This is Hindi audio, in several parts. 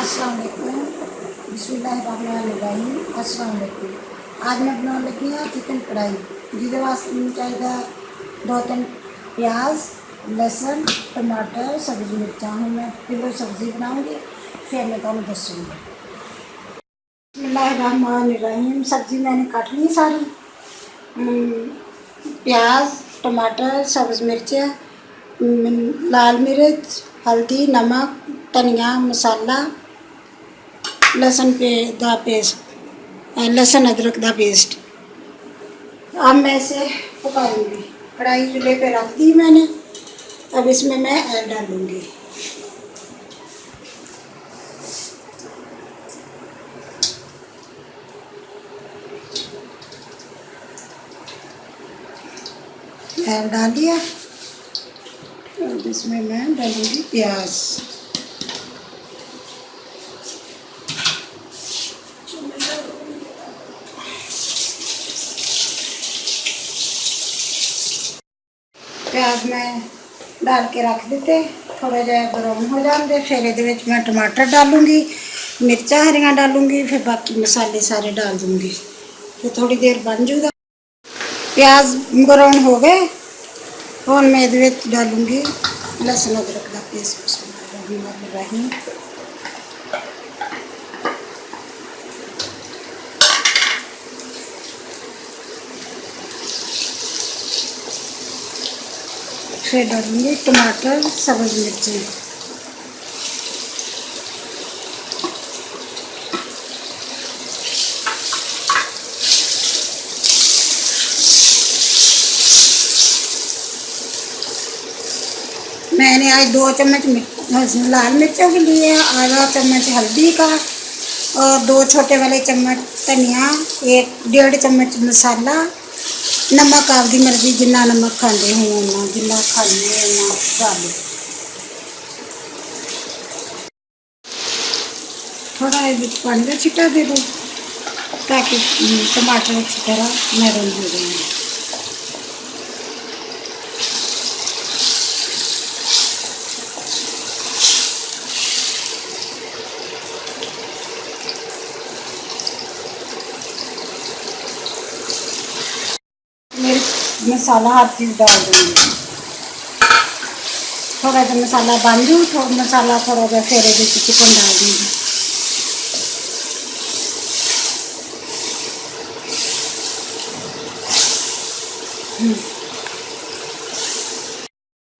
अस्सलाम वालेकुम। बिस्मिल्लाहिर्रहमानिर्रहीम। अस्सलाम वालेकुम। आज मैं बनाने लगी हाँ चिकन कढ़ाई। जिहदे वास्ते मैनूं चाहिदा 2-3 प्याज, लहसुन, टमाटर, सब्जी मिर्चां। हुण मैं किलो सब्जी बनाऊँगी, फिर मैं तुहानूं दसूँगी। बिस्मिल्लाहिर्रहमानिर्रहीम। सब्जी मैंने काट ली सारी। प्याज, टमाटर, सब्ज़ मिर्च, लाल मिर्च, हल्दी, नमक, धनिया, मसाला, लहसुन दा पेस्ट, लहसुन अदरक का पेस्ट। अब मैं इसे पकाऊंगी। कढ़ाई चूल्हे पे रख दी मैंने। अब इसमें मैं ऑयल डालूंगी। ऑयल डाल दिया। अब इसमें मैं डालूंगी प्याज। प्याज मैं डाल के रख देते, थोड़ा जहा ब्राउन हो जाते, फिर ये मैं टमाटर डालूँगी, मिर्चा हरियाँ डालूँगी, फिर बाकी मसाले सारे डाल दूँगी। फिर थोड़ी देर बन जूगा। प्याज ब्राउन हो गए। और मैं ये डालूँगी लहसुन अदरक का पेस्ट। बिस्मिल्लाहिर्रहमानिर्रहीम। फिर डालूँगी टमाटर, सब्ज़ मिर्ची। मैंने आज 2 चम्मच लाल मिर्चों के लिए, आधा चम्मच हल्दी का और 2 छोटे वाले चम्मच धनिया, 1-1.5 चम्मच मसाला, नमक आपकी मर्जी जिन्ना नमक खाते हो उन्ना, जिन्ना खाने उन्ना डालो। थोड़ा पानी का छिट्टा दे दो ताकि टमाटर अच्छी तरह नरम हो जाए। मसाला हर चीज़ डाल दूँगी। थोड़ा सा मसाला बन जू, मसाला थोड़ा सा फिर चिकन डाल दूँगी।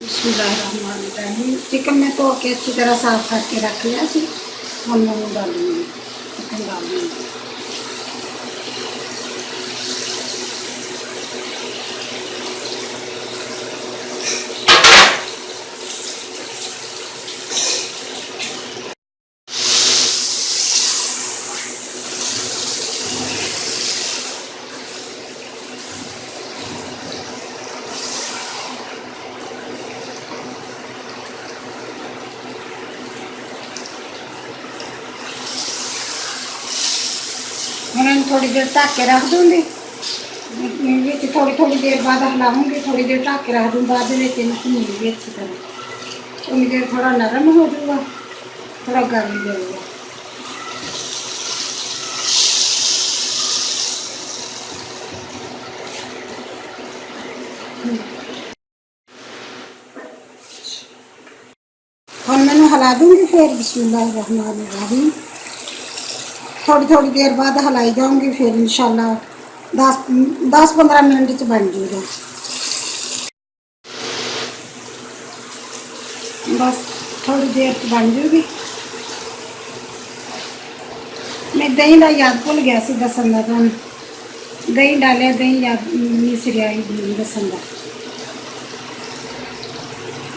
बिस्मिल्लाहिर्रहमानिर्रहीम। चिकन में धो के अच्छी तरह साफ करके रख लिया सी। हम मैं डालूँगी, चिकन डाल दूँगी। उन्हें थोड़ी देर ढक के रख दूँगी। थोड़ी थोड़ी देर बाद हिलाऊँगी, थोड़ी देर ढक के रख दूँ, बाद भूनूँगी अच्छी तरह। उन्नी देर थोड़ा नरम हो जाएगा, थोड़ा गल जाएगा। और मैंने हिला दूँगी फिर। बिस्मिल्लाहिर्रहमानिर्रहीम। थोड़ी थोड़ी देर बाद हिलाई जाऊँगी, फिर इंशाल्लाह 10-15 मिनट बन जाएगा। बस थोड़ी देर बन जाएगी। मैं दही का याद भुल गया सी दसन का तुहानूं। दही डालिया, दही याद नहीं सिरिया दसन का।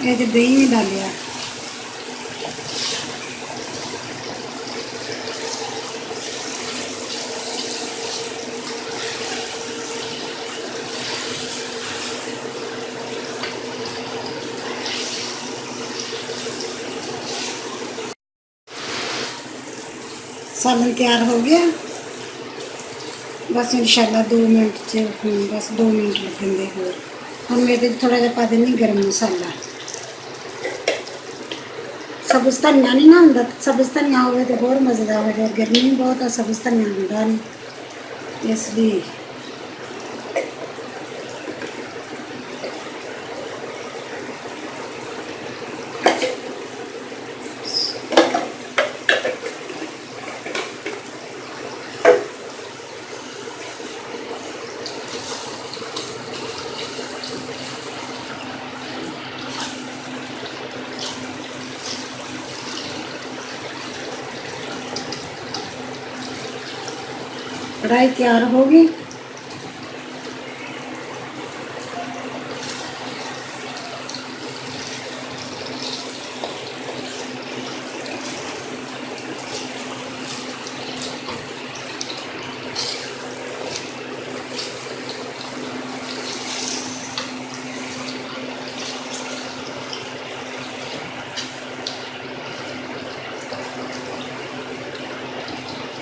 ये दही नहीं डालिया। सालन तैयार हो गया। बस इंशाल्लाह 2 मिनट बस 2 मिनट लगेंगे। होर हम मेरे थोड़ा जहा पा देनी गर्म मसाला। ਸਬਜ਼ ਧਨੀਆ ਨਹੀਂ ਨਾ ਹੁੰਦਾ, ਸਬਜ਼ ਧਨੀਆ ਹੋਵੇ ਤਾਂ ਬਹੁਤ ਮਜ਼ੇਦਾਰ ਹੋ ਜਾਏ। ਗਰਮੀ ਬਹੁਤ ਆ, ਸਬਜ਼ ਧਨੀਆ ਹੁੰਦਾ ਨਹੀਂ, ਇਸ ਲਈ कढ़ाई तैयार होगी।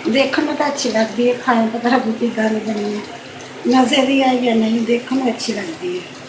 देखने में तो अच्छी लगती है, खाने पता है बुद्धि गाने बनी है, मज़े भी आई या नहीं, देखने में अच्छी लगती है।